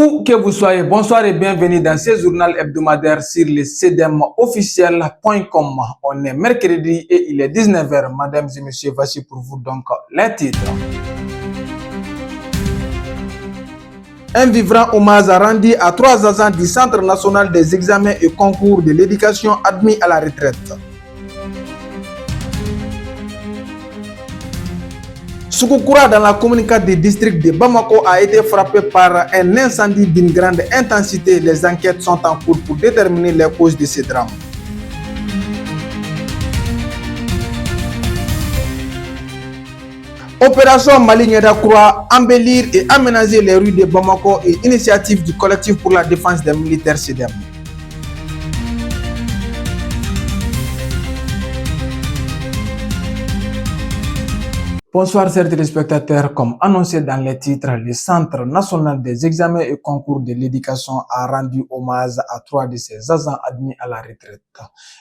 Où que vous soyez, bonsoir et bienvenue dans ce journal hebdomadaire sur le cdmofficiel.com. On est mercredi et il est 19h. Mesdames et messieurs, voici pour vous donc les titres. Un vibrant hommage rendu à 3 agents du Centre national des examens et concours de l'éducation admis à la retraite. Soukoura dans la commune 4 du district de Bamako a été frappé par un incendie d'une grande intensité. Les enquêtes sont en cours pour déterminer les causes de ce drame. Opération Maligneda Croix, embellir et aménager les rues de Bamako et initiative du collectif pour la défense des militaires CDM. Bonsoir chers téléspectateurs, comme annoncé dans les titres, le Centre national des examens et concours de l'éducation a rendu hommage à 3 de ses agents admis à la retraite.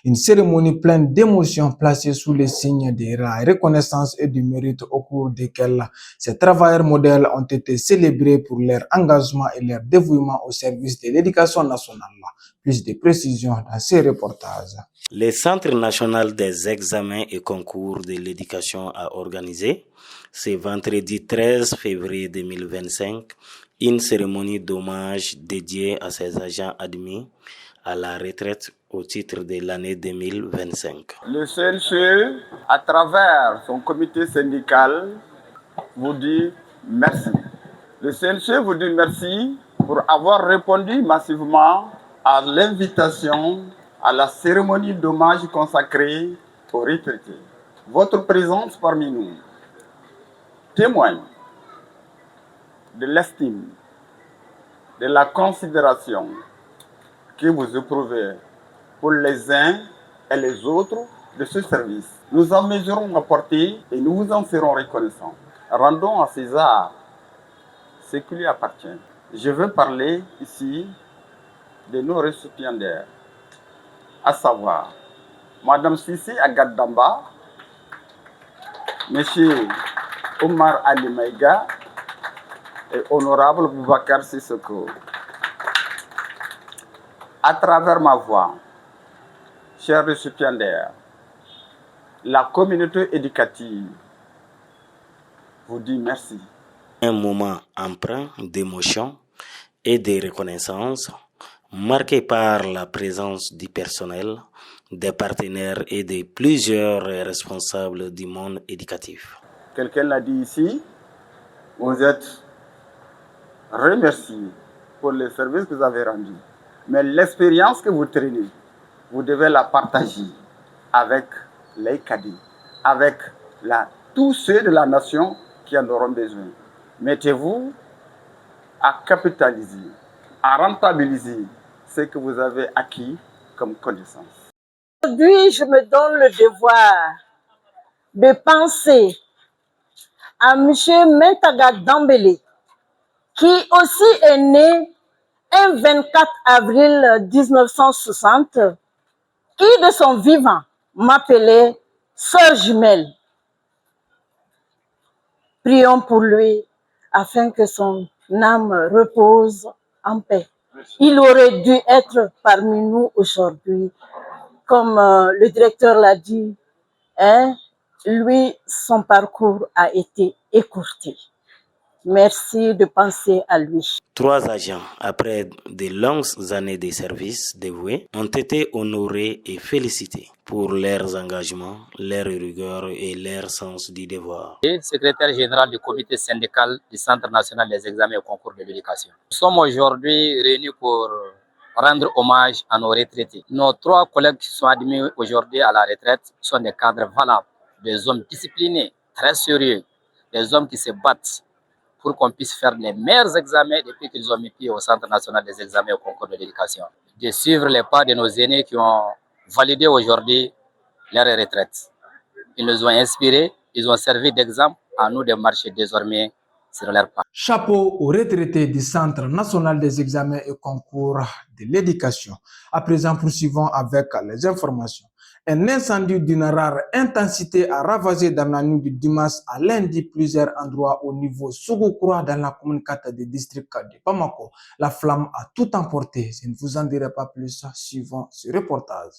Une cérémonie pleine d'émotions placée sous le signe de la reconnaissance et du mérite au cours desquelles ces travailleurs modèles ont été célébrés pour leur engagement et leur dévouement au service de l'éducation nationale. Plus de précisions dans ces reportages. Le Centre national des examens et concours de l'éducation a organisé, ce vendredi 13 février 2025, une cérémonie d'hommage dédiée à ces agents admis à la retraite au titre de l'année 2025. Le CNCE, à travers son comité syndical, vous dit merci. Le CNCE vous dit merci pour avoir répondu massivement à l'invitation à la cérémonie d'hommage consacrée aux retraités. Votre présence parmi nous témoigne de l'estime, de la considération que vous éprouvez pour les uns et les autres de ce service. Nous en mesurons la portée et nous vous en serons reconnaissants. Rendons à César ce qui lui appartient. Je veux parler ici de nos récipiendaires, à savoir Madame Sissi Agadamba, Monsieur Omar Ali Maïga et Honorable Boubacar Sissoko. À travers ma voix, chers récipiendaires, la communauté éducative vous dit merci. Un moment empreint d'émotion et de reconnaissance, marqué par la présence du personnel, des partenaires et de plusieurs responsables du monde éducatif. Quelqu'un l'a dit ici, vous êtes remerciés pour les services que vous avez rendus. Mais l'expérience que vous traînez, vous devez la partager avec les cadets, avec tous ceux de la nation qui en auront besoin. Mettez-vous à capitaliser, à rentabiliser ce que vous avez acquis comme connaissance. Aujourd'hui, je me donne le devoir de penser à M. Mentaga Dambélé, qui aussi est né un 24 avril 1960, qui de son vivant m'appelait sœur jumelle. Prions pour lui afin que son âme repose en paix. Il aurait dû être parmi nous aujourd'hui. Comme le directeur l'a dit, lui, son parcours a été écourté. Merci de penser à lui. 3 agents, après de longues années de service dévoués, ont été honorés et félicités pour leurs engagements, leur rigueur et leur sens du devoir. Et secrétaire général du comité syndical du Centre national des examens et concours de l'éducation. Nous sommes aujourd'hui réunis pour rendre hommage à nos retraités. Nos 3 collègues qui sont admis aujourd'hui à la retraite sont des cadres valables, des hommes disciplinés, très sérieux, des hommes qui se battent pour qu'on puisse faire les meilleurs examens depuis qu'ils ont mis pied au Centre national des examens et au concours de l'éducation. De suivre les pas de nos aînés qui ont validé aujourd'hui leur retraite. Ils nous ont inspirés, ils ont servi d'exemple à nous de marcher désormais sur leur pas. Chapeau aux retraités du Centre national des examens et concours de l'éducation. À présent, poursuivons avec les informations. Un incendie d'une rare intensité a ravagé dans la nuit du dimanche à lundi plusieurs endroits au niveau Sougoukoura dans la commune 4 du district de Bamako. La flamme a tout emporté. Je ne vous en dirai pas plus suivant ce reportage.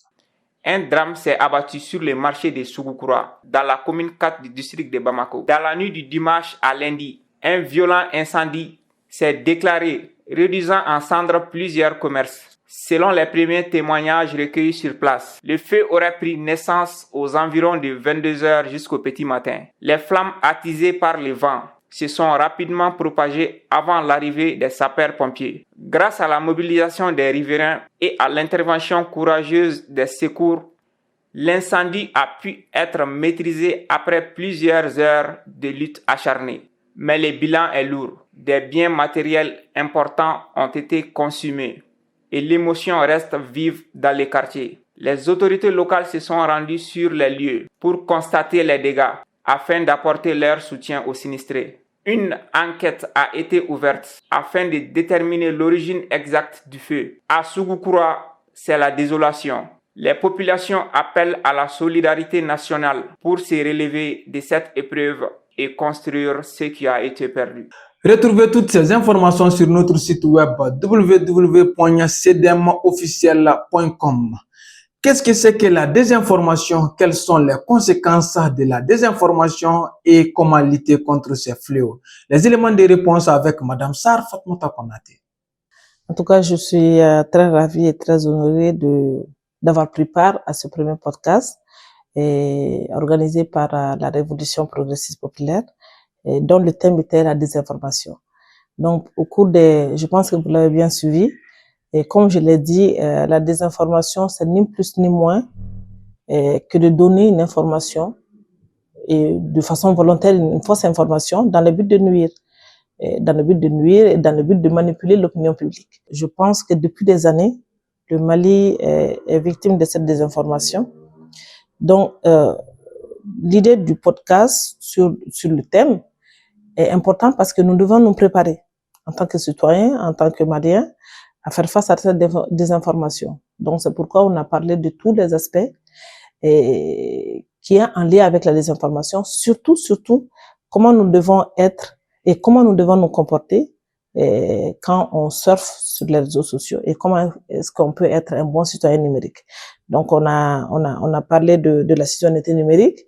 Un drame s'est abattu sur le marché de Sougoukoura, dans la commune 4 du district de Bamako. Dans la nuit du dimanche à lundi, un violent incendie s'est déclaré, réduisant en cendres plusieurs commerces. Selon les premiers témoignages recueillis sur place, le feu aurait pris naissance aux environs de 22h jusqu'au petit matin. Les flammes attisées par le vent se sont rapidement propagées avant l'arrivée des sapeurs-pompiers. Grâce à la mobilisation des riverains et à l'intervention courageuse des secours, l'incendie a pu être maîtrisé après plusieurs heures de lutte acharnée. Mais le bilan est lourd. Des biens matériels importants ont été consumés et l'émotion reste vive dans les quartiers. Les autorités locales se sont rendues sur les lieux pour constater les dégâts afin d'apporter leur soutien aux sinistrés. Une enquête a été ouverte afin de déterminer l'origine exacte du feu. À Sougoukoura, c'est la désolation. Les populations appellent à la solidarité nationale pour se relever de cette épreuve et construire ce qui a été perdu. Retrouvez toutes ces informations sur notre site web www.cdmofficiel.com. Qu'est-ce que c'est que la désinformation? Quelles sont les conséquences de la désinformation et comment lutter contre ces fléaux? Les éléments de réponse avec Madame Sarr Fatmata Konate. En tout cas, je suis très ravie et très honorée d'avoir pris part à ce premier podcast organisé par la Révolution progressiste populaire, dont le thème était la désinformation. Donc, je pense que vous l'avez bien suivi. Et comme je l'ai dit, la désinformation, c'est ni plus ni moins que de donner une information et de façon volontaire, une fausse information dans le but de nuire. Dans le but de nuire et dans le but de manipuler l'opinion publique. Je pense que depuis des années, le Mali est victime de cette désinformation. Donc, l'idée du podcast sur le thème est importante parce que nous devons nous préparer en tant que citoyens, en tant que Maliens, à faire face à cette désinformation. Donc, c'est pourquoi on a parlé de tous les aspects qui est en lien avec la désinformation, surtout comment nous devons être et comment nous devons nous comporter quand on surfe sur les réseaux sociaux et comment est-ce qu'on peut être un bon citoyen numérique. Donc, on a parlé de la citoyenneté numérique,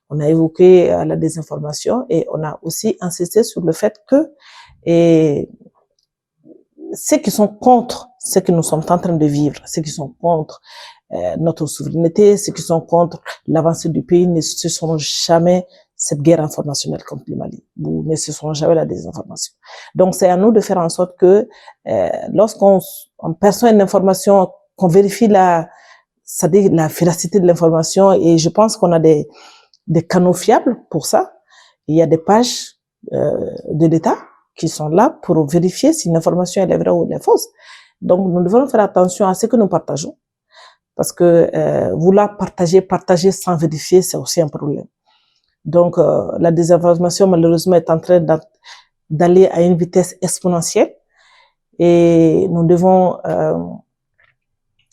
on a évoqué la désinformation et on a aussi insisté sur le fait que ceux qui sont contre ce que nous sommes en train de vivre, ceux qui sont contre notre souveraineté, ceux qui sont contre l'avancée du pays ne cesseront jamais cette guerre informationnelle contre le Mali. Vous ne cesseront jamais la désinformation. Donc, c'est à nous de faire en sorte que lorsqu'on perçoit une information, qu'on vérifie la véracité de l'information, et je pense qu'on a des canaux fiables pour ça. Il y a des pages de l'État qui sont là pour vérifier si une information elle est vraie ou elle est fausse. Donc, nous devons faire attention à ce que nous partageons. Parce que vouloir partager sans vérifier, c'est aussi un problème. Donc, la désinformation, malheureusement, est en train d'aller à une vitesse exponentielle et nous devons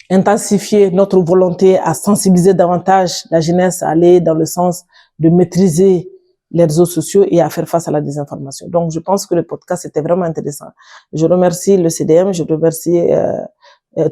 intensifier notre volonté à sensibiliser davantage la jeunesse à aller dans le sens de maîtriser les réseaux sociaux et à faire face à la désinformation. Donc, je pense que le podcast était vraiment intéressant. Je remercie le CDM, je remercie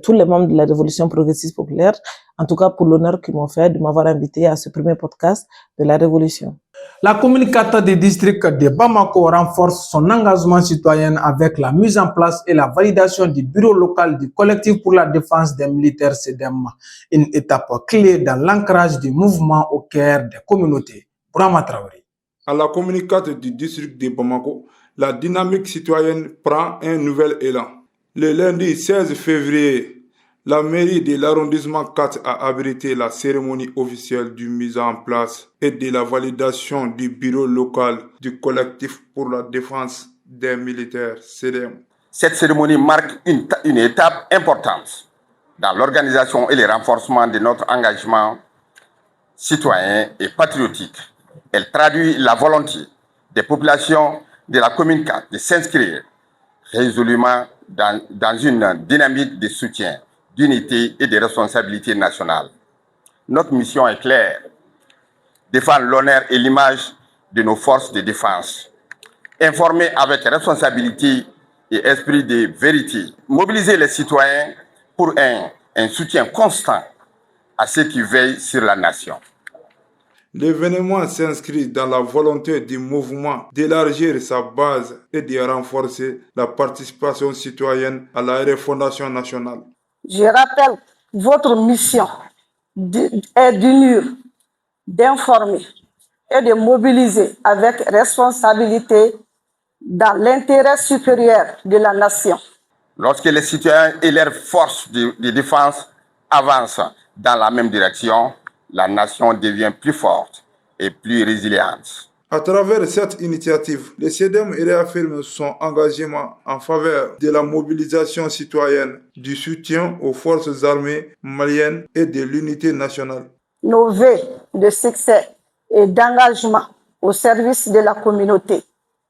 tous les membres de la Révolution progressiste populaire, en tout cas pour l'honneur qu'ils m'ont fait de m'avoir invité à ce premier podcast de la Révolution. La commune 4 du district de Bamako renforce son engagement citoyen avec la mise en place et la validation du bureau local du collectif pour la défense des militaires CEDEM, une étape clé dans l'ancrage du mouvement au cœur des communautés. Bourama Traoré. À la commune 4 du district de Bamako, la dynamique citoyenne prend un nouvel élan. Le lundi 16 février, la mairie de l'arrondissement 4 a abrité la cérémonie officielle de mise en place et de la validation du bureau local du collectif pour la défense des militaires CEDEM. Cette cérémonie marque une étape importante dans l'organisation et le renforcement de notre engagement citoyen et patriotique. Elle traduit la volonté des populations de la commune 4 de s'inscrire résolument dans une dynamique de soutien, d'unité et de responsabilité nationale. Notre mission est claire. Défendre l'honneur et l'image de nos forces de défense. Informer avec responsabilité et esprit de vérité. Mobiliser les citoyens pour un soutien constant à ceux qui veillent sur la nation. L'événement s'inscrit dans la volonté du mouvement d'élargir sa base et de renforcer la participation citoyenne à la refondation nationale. Je rappelle, votre mission est d'unir, d'informer et de mobiliser avec responsabilité dans l'intérêt supérieur de la nation. Lorsque les citoyens et leurs forces de défense avancent dans la même direction, la nation devient plus forte et plus résiliente. À travers cette initiative, le CEDEM réaffirme son engagement en faveur de la mobilisation citoyenne, du soutien aux forces armées maliennes et de l'unité nationale. Nos vœux de succès et d'engagement au service de la communauté.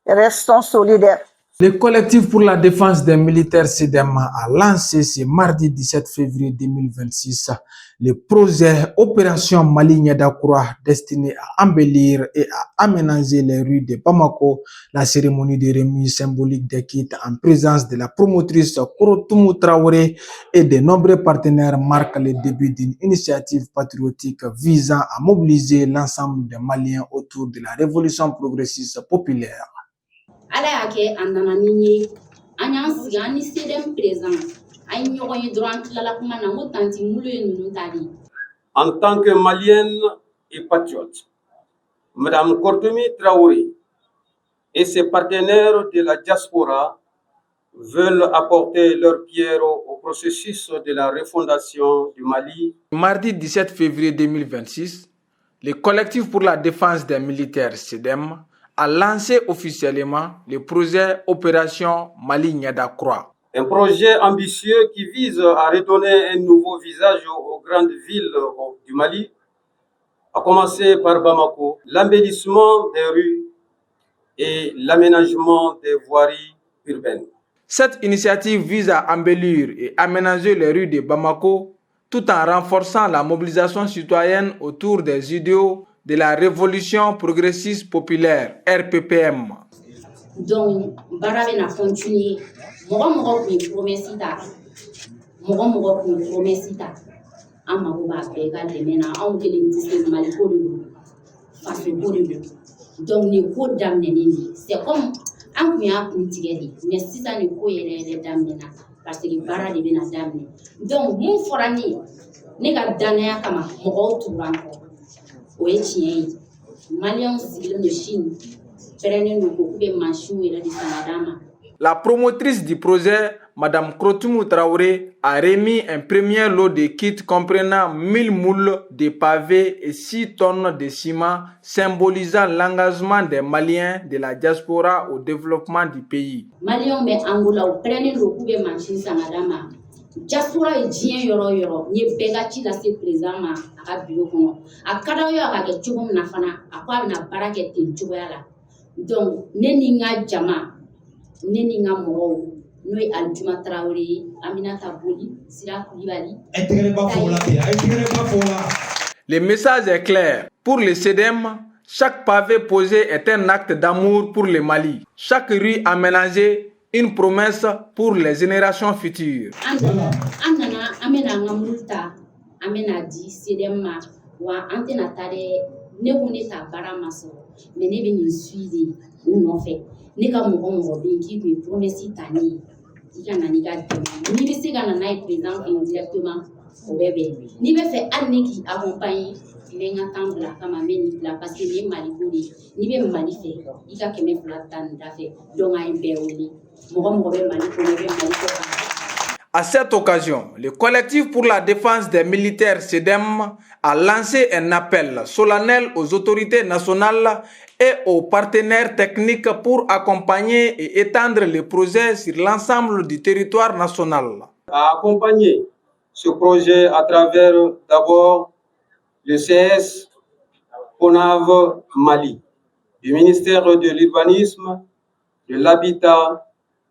Restons solidaires. Le collectif pour la défense des militaires CEDEM a lancé ce mardi 17 février 2026 le projet Opération Mali Niadakoura destiné à embellir et à aménager les rues de Bamako. La cérémonie de remise symbolique des kits en présence de la promotrice Korotoumou Traoré et de nombreux partenaires marque le début d'une initiative patriotique visant à mobiliser l'ensemble des Maliens autour de la révolution progressiste populaire. Ala y'a kɛ a nana ni ye an y'an sigi an ni CEDEM présent an ye ɲɔgɔn ye dɔrɔn an tilala kuma na n ko tanti mulu ye ninnu ta de. En tant que malienne et patriote, Madame Korotoumou Traoré et ses partenaires de la diaspora veulent apporter leur pierre au processus de la refondation du Mali. Mardi 17 février 2026, le collectif pour la défense des militaires CEDEM a lancé officiellement le projet Opération Mali Niadakoura. Un projet ambitieux qui vise à redonner un nouveau visage aux grandes villes du Mali, à commencer par Bamako, l'embellissement des rues et l'aménagement des voiries urbaines. Cette initiative vise à embellir et aménager les rues de Bamako tout en renforçant la mobilisation citoyenne autour des idéaux de la Révolution progressiste populaire, RPPM. Donc, baara bɛna continuer. Mɔgɔ kun ye promesse ta. Mɔgɔ kun ye promesse ta. An mago b'a bɛɛ ka dɛmɛ na. Anw kelen tɛ se Maliko de don. Fasoko de don. Donc, nin ko daminɛnen de. C'est comme an kun y'a kun tigɛ de. Mais sisan nin ko yɛrɛ daminɛna. Parce que baara de bɛna daminɛ. Donc, mun fɔra ne ye, ne ka danaya kama mɔgɔw tugura n kɔ. O ye tiɲɛ ye. Maliens sigilen don Chine. Pɛrɛnnen don ko k'u bɛ mansinw yɛrɛ de san ka d'an ma. La promotrice du projet, Madame Korotoumou Traoré, a remis un premier lot de kits comprenant 1000 moules de pavés et 6 tonnes de ciment, symbolisant l'engagement des Maliens de la diaspora au développement du pays. Maliens bɛ Angola o pɛrɛnnen don k'u bɛ mansin san ka d'an ma. Diaspora ye diɲɛ yɔrɔ o yɔrɔ, n ye bɛɛ ka ci lase président ma a ka bureau kɔnɔ. A ka d'aw ye a ka kɛ cogo min na fana, a ko a bɛna baara kɛ ten cogoya la. Donc, ne ni n ka jama, ne ni n ka mɔgɔw, n'o ye Alijuma Traoré ye, Aminata Boli, Sira Kulibali. Le message est clair. Pour le CEDEM, chaque pavé posé est un acte d'amour pour le Mali. Chaque rue aménagée, une promesse pour les générations futures. An nana an bɛna an ka mulu ta, an bɛna di CEDEM ma, wa an tɛna taa dɛ, ne ko ne ta baara ma sɔrɔ, mais ne bɛ nin suit de u nɔfɛ. Ne ka mɔgɔ bɛ yen k'i kun ye promesse ta ne ye, i ka na n'i ka dɛmɛ. N'i bɛ se ka na n'a ye président fɛ yen directement, o bɛ bɛn. N'i bɛ fɛ hali ne k'i accompagner, n bɛ n ka temps bila a kama, n bɛ nin bila parce que nin ye Maliko de ye. N'i bɛ Mali fɛ, i ka 200 ta nin da fɛ, donc an ye bɛɛ wele. Mɔgɔ bɛ Mali kɔnɔ, i bɛ Mali kɔ kan. À cette occasion, le collectif pour la défense des militaires CEDEM a lancé un appel solennel aux autorités nationales et aux partenaires techniques pour accompagner et étendre le projet sur l'ensemble du territoire national. À accompagner ce projet à travers d'abord le CS PONAV Mali, du ministère de l'Urbanisme, de l'Habitat,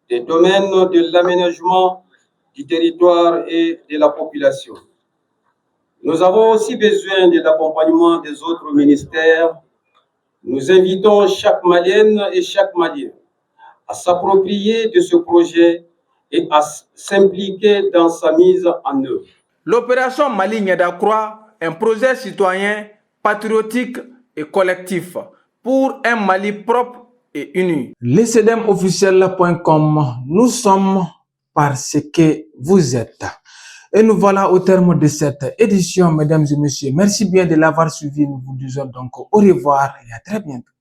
des domaines de l'aménagement du territoire et de la population. Nous avons aussi besoin de l'accompagnement des autres ministères. Nous invitons chaque Malienne et chaque Malien à s'approprier de ce projet et à s'impliquer dans sa mise en œuvre. L'opération Mali Niadakroa, un projet citoyen, patriotique et collectif pour un Mali propre et uni. Lecedemofficiel.com, nous sommes parce que vous êtes. Et nous voilà au terme de cette édition, mesdames et messieurs. Merci bien de l'avoir suivi. Nous vous disons donc au revoir et à très bientôt.